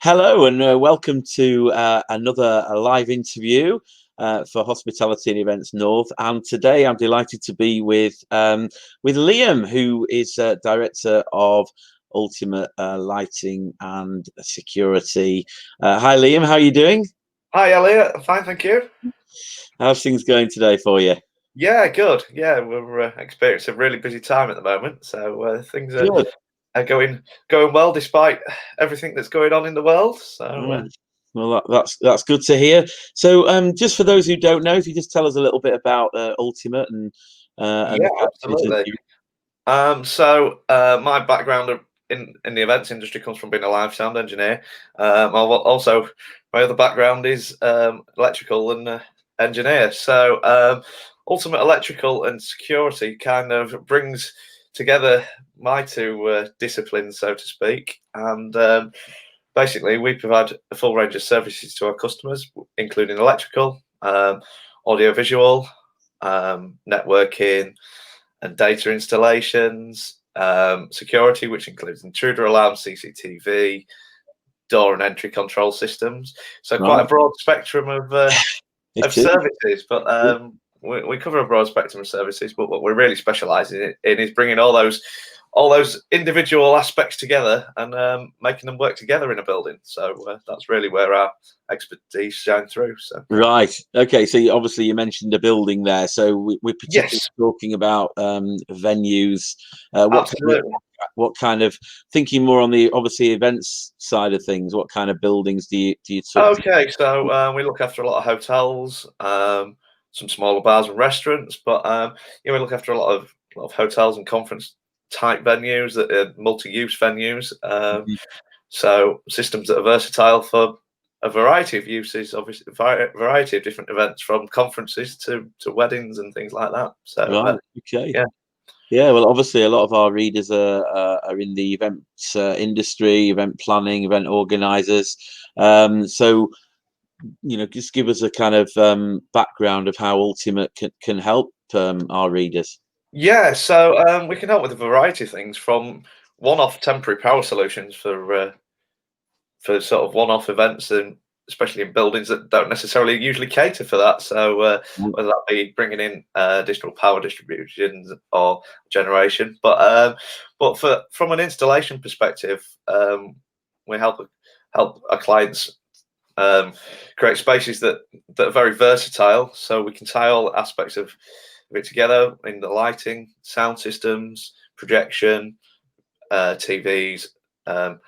Hello and welcome to another live interview for Hospitality and Events North. And today I'm delighted to be with Liam, who is Director of Ultimate Lighting and Security. Hi, Liam. How are you doing? Hi, Elliot. Fine, thank you. How's things going today for you? Yeah, good. Yeah, we're experiencing a really busy time at the moment, so things Good. are going well despite everything that's going on in the world. So Right. Well, that's good to hear. So, just for those who don't know, if you just tell us a little bit about Ultimate and yeah, the kind of business absolutely. you. My background in the events industry comes from being a live sound engineer. Also, my other background is electrical and engineer. Ultimate Electrical and Security kind of brings together my two disciplines, so to speak. And basically, we provide a full range of services to our customers, including electrical, audiovisual, networking, and data installations, security, which includes intruder alarm, CCTV, door and entry control systems. So quite Right. a broad spectrum of It is. services, but we cover a broad spectrum of services. But what we're really specialising in is bringing all those individual aspects together and making them work together in a building. So that's really where our expertise shine through. So Right. Okay. So obviously you mentioned a building there. So we're particularly yes, talking about venues. absolutely. What kind of thinking more on the obviously events side of things? What kind of buildings do you talk? Okay, so we look after a lot of hotels, some smaller bars and restaurants, but we look after a lot of hotels and conference type venues that are multi-use venues. So systems that are versatile for a variety of uses, obviously, variety of different events, from conferences to weddings and things like that. So Right. Okay. yeah, Yeah. Well, obviously a lot of our readers are in the event industry, event planning, event organisers. So just give us a kind of background of how Ultimate can help our readers. yeah. So we can help with a variety of things, from one-off temporary power solutions for sort of one-off events, and especially in buildings that don't necessarily usually cater for that. So Mm. whether that be bringing in additional power distributions or generation, but from an installation perspective, we help our clients create spaces that are very versatile, so we can tie all aspects of it together in the lighting, sound systems, projection, TVs. Um,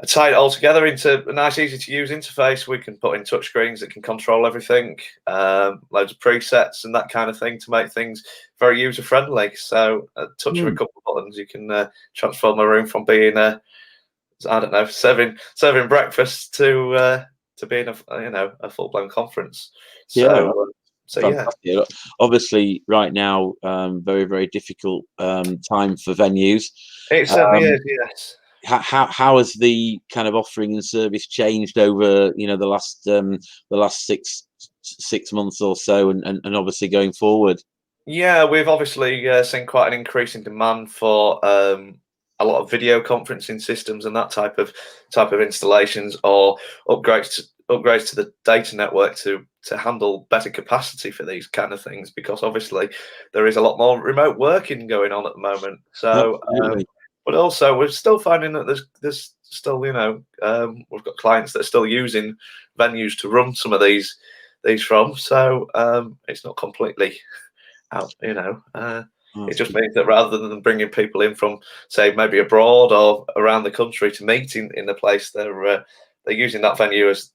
tie it all together into a nice, easy to use interface. We can put in touch screens that can control everything, loads of presets and that kind of thing to make things very user friendly. So, a touch of a Mm. couple of buttons, you can transform a room from being I don't know, serving breakfast to being a full blown conference. Yeah. So yeah, Fantastic. Obviously, right now, very, very difficult time for venues. it certainly Um, is. Yes. how has the kind of offering and service changed over the last six months or so, and obviously going forward? Yeah, we've obviously seen quite an increase in demand for a lot of video conferencing systems and that type of installations, or upgrades to the data network to handle better capacity for these kind of things, because obviously there is a lot more remote working going on at the moment. So, Absolutely. but also we're still finding that there's still we've got clients that are still using venues to run some of these from. So it's not completely out. It That's just good. means that rather than bringing people in from, say, maybe abroad or around the country to meet in the place, they're using that venue as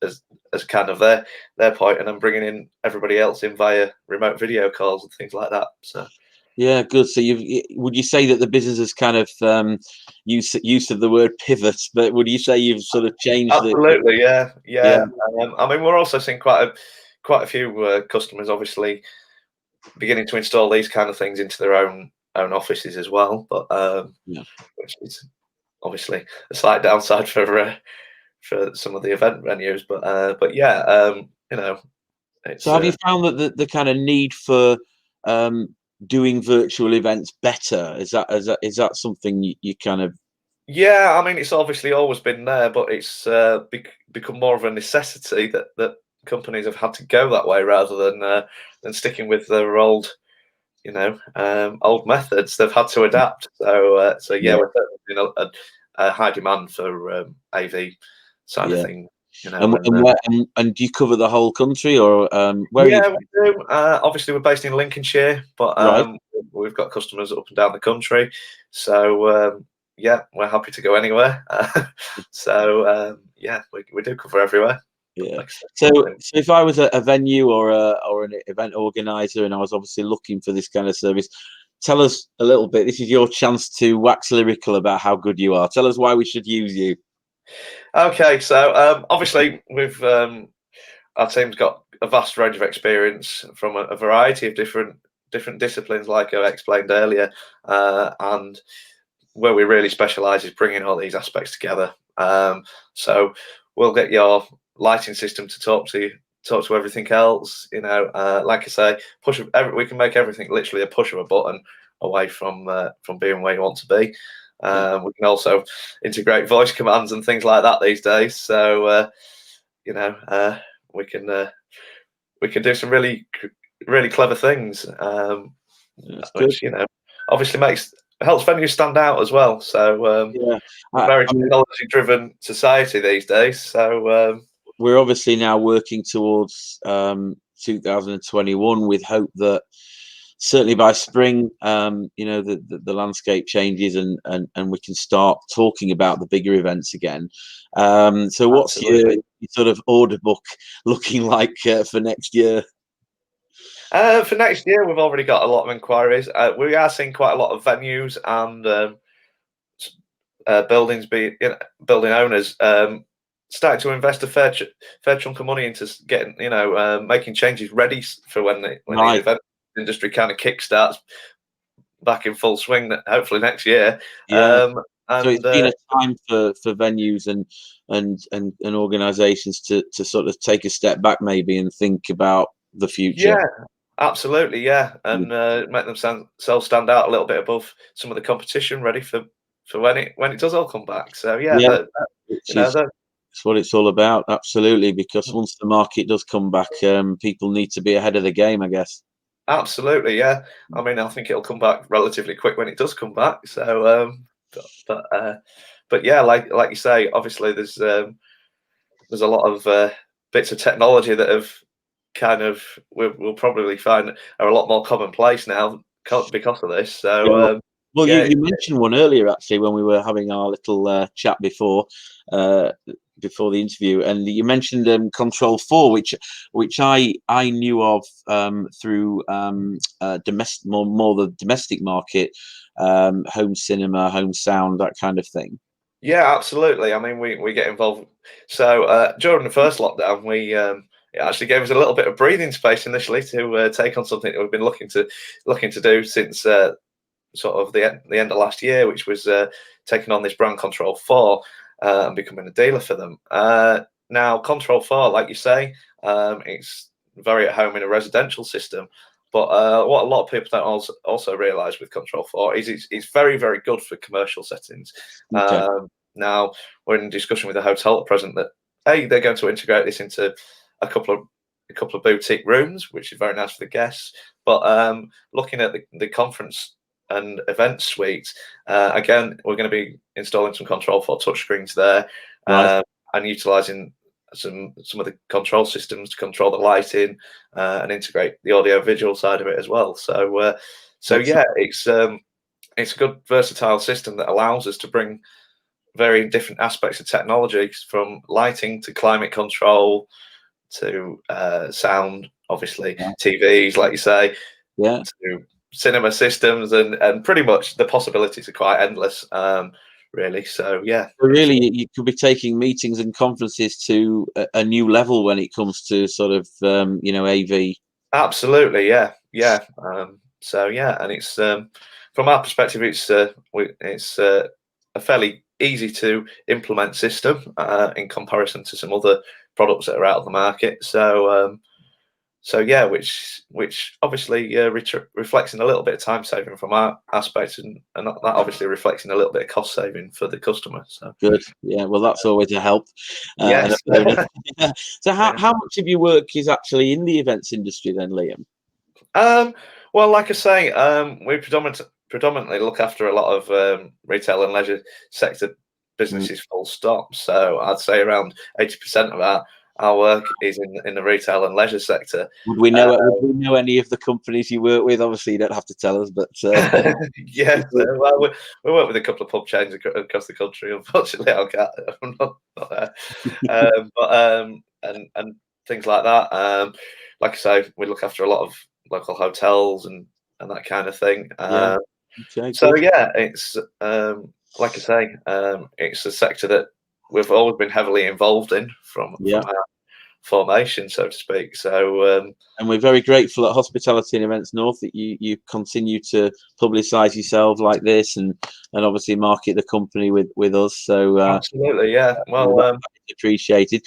kind of their point, and then bringing in everybody else in via remote video calls and things like that. So Yeah, good. So would you say that the business has kind of use of the word pivot, but would you say you've sort of changed the. absolutely, yeah, Yeah. yeah. I mean, we're also seeing quite a few customers obviously beginning to install these kind of things into their own offices as well, but Yeah. which is obviously a slight downside for some of the event venues. But yeah, So it's have you found that the kind of need for um, doing virtual events better is that something you kind of Yeah, I mean, it's obviously always been there, but it's become more of a necessity that companies have had to go that way rather than sticking with their old methods. They've had to adapt. So yeah, Yeah, we're certainly in a high demand for AV side of yeah. things. And where and do you cover the whole country, or where are you Yeah, from? we do. Obviously, we're based in Lincolnshire, but Right. we've got customers up and down the country. So yeah, we're happy to go anywhere. Yeah, we do cover everywhere. But Yeah. like I said, So, one thing. so if I was a venue or an event organizer, and I was obviously looking for this kind of service, tell us a little bit. This is your chance to wax lyrical about how good you are. Tell us why we should use you. Okay, so obviously our team's got a vast range of experience from a variety of different disciplines, like I explained earlier, and where we really specialise is bringing all these aspects together. So we'll get your lighting system to talk to everything else. Like I say, we can make everything literally a push of a button away from being where you want to be. Yeah. We can also integrate voice commands and things like that these days. So you know, we can we can do some really clever things, That's good. which obviously helps venues stand out as well. So Yeah. a very I mean, technology-driven society these days. So we're obviously now working towards 2021 with hope that certainly by spring, the landscape changes and we can start talking about the bigger events again. So, what's absolutely. your sort of order book looking like for next year? For next year, we've already got a lot of inquiries. We are seeing quite a lot of venues and buildings, building owners, starting to invest a fair chunk of money into getting, making changes ready for when the Right. event industry kind of kickstarts back in full swing. Hopefully next year. Yeah. Um, So it's and been a time for venues and organisations to sort of take a step back maybe and think about the future. Yeah, absolutely, yeah, and make themselves stand out a little bit above some of the competition, ready for when it does all come back. So yeah, Yeah, that you which know is that it's what it's all about. Absolutely, because once the market does come back, people need to be ahead of the game, I guess. absolutely, yeah. I mean, I think it'll come back relatively quick when it does come back. So, but yeah, like you say, obviously there's a lot of bits of technology that have kind of we'll probably find are a lot more commonplace now because of this. Yeah. So Well, you, yeah, you mentioned one earlier actually when we were having our little chat uh, before the interview, and you mentioned Control 4, which I knew of through domestic more the domestic market, home cinema, home sound, that kind of thing. yeah, absolutely. I mean, we get involved. So during the first lockdown, it actually gave us a little bit of breathing space initially to take on something that we've been looking to do since sort of the end of last year, which was taking on this brand Control 4 and becoming a dealer for them. Now, Control 4, like you say, it's very at home in a residential system. But what a lot of people don't also realise with Control 4 is it's very, very good for commercial settings. Okay. Now, we're in discussion with a hotel at present that, A, they're going to integrate this into a couple of boutique rooms, which is very nice for the guests. But looking at the conference and event suite, again, we're going to be installing some Control 4 touchscreens there, Right. and utilising some of the control systems to control the lighting and integrate the audio visual side of it as well. So Excellent. yeah, it's a good versatile system that allows us to bring very different aspects of technology, from lighting to climate control to sound, obviously Yeah. TVs, like you say, Yeah. to cinema systems, and pretty much the possibilities are quite endless, really. So yeah, So it's really, you could be taking meetings and conferences to a new level when it comes to sort of AV. absolutely, yeah, yeah. So yeah, and it's from our perspective, it's a fairly easy to implement system in comparison to some other products that are out of the market. so yeah, which obviously reflects in a little bit of time saving from our aspect, and that obviously reflects in a little bit of cost saving for the customer. So Good. Yeah. Well, that's always a help and a yes. bonus. So, Yeah. how much of your work is actually in the events industry then, Liam? Well, like I say, we predominantly look after a lot of retail and leisure sector Mm. businesses, full stop. So I'd say around 80% of our work is in the retail and leisure sector. Would we Uh, know? Would we know any of the companies you work with? Obviously, you don't have to tell us, but yes, well, we work with a couple of pub chains across the country. Unfortunately, I'm not there. And things like that. Like I say, we look after a lot of local hotels and that kind of thing. yeah. Okay. So Good. yeah, it's like I say, it's a sector that we've always been heavily involved in Yeah. from our formation, so to speak. So And we're very grateful at Hospitality and Events North that you continue to publicise yourself like this, and obviously market the company with us. So absolutely, yeah. Well, it's appreciated.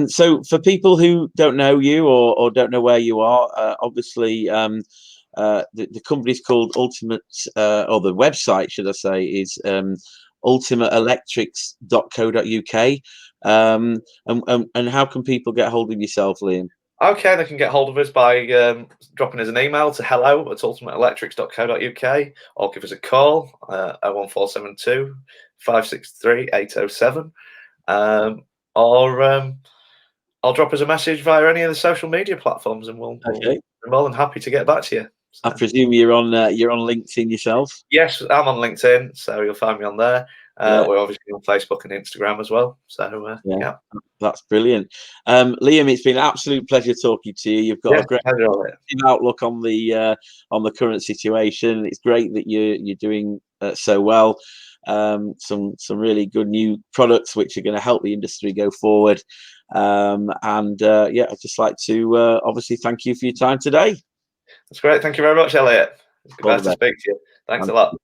So for people who don't know you or don't know where you are, obviously the company's called Ultimate, or the website, should I say, is ultimateelectrics.co.uk. And how can people get hold of yourself, Liam? okay, they can get hold of us by dropping us an email to hello@ultimateelectrics.co.uk, or give us a call 01472 563 807, or I'll drop us a message via any of the social media platforms, and we'll Okay. be more than happy to get back to you. I So, presume you're on LinkedIn yourself. yes, I'm on LinkedIn, so you'll find me on there. Yeah. We're obviously on Facebook and Instagram as well. So Yeah. yeah, That's brilliant. Liam, it's been an absolute pleasure talking to you. You've got a yes, great pleasure of it. outlook on the current situation. It's great that you're doing so well. Some really good new products which are going to help the industry go forward. And yeah, I'd just like to obviously thank you for your time today. That's great. Thank you very much, Elliot. It's All nice the to best. speak to you. Thanks a And lot.